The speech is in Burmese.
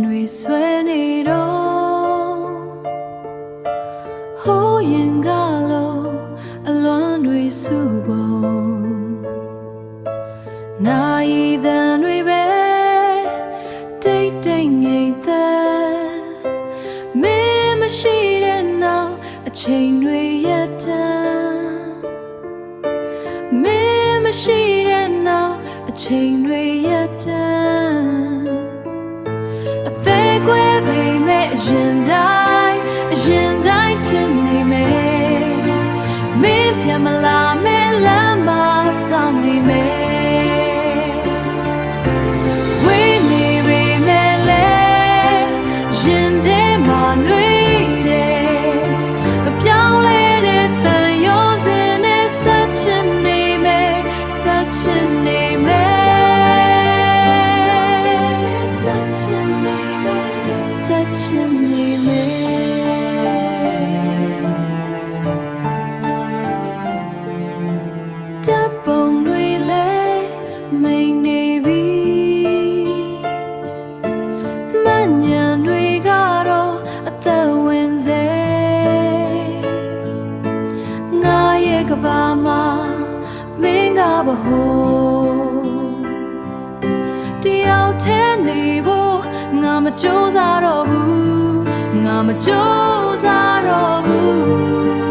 တွေဆွဲနေတော့ဟိုးရင်ကလို့အလွမ်းတွေစုပုံနာရီသံတွေပဲတိတ်တိတ်ငြိမ်သက်မင်းမရှိတဲ့နောက်အချိန်တွေရက်တန်းမင်းမရှိတဲ့နောက်အချိန်တွေရက်တန်းအသေးကွယ်ပေမဲ့အရင်တိုင်းချစ်နေမယ်မင်းပြန်မလာမဲ့လမ်းမှာစောင့်နေမယ်ဝေးနေပေမဲ့လဲရင်ထဲမှာနှွေးတယ်မပြောင်းလဲတဲ့တန်ရောစင်နဲ့ဆက်ချင်နေမယ်ဆက်ချင်နေမယ်ဆက်ချင်နေမယ်ဆက်ချင်နေမယ်တပ်ပုံတွေလဲမိန်နေပြီမှန်ညံတွေကတော့အသက်ဝင်စေငါရဲ့ကဘာမှာမင်းကဘဟုတယောက်ထဲနေဖို့ငါမကြိုးစားတော့ဘူးငါမကြိုးစားတော့ဘူး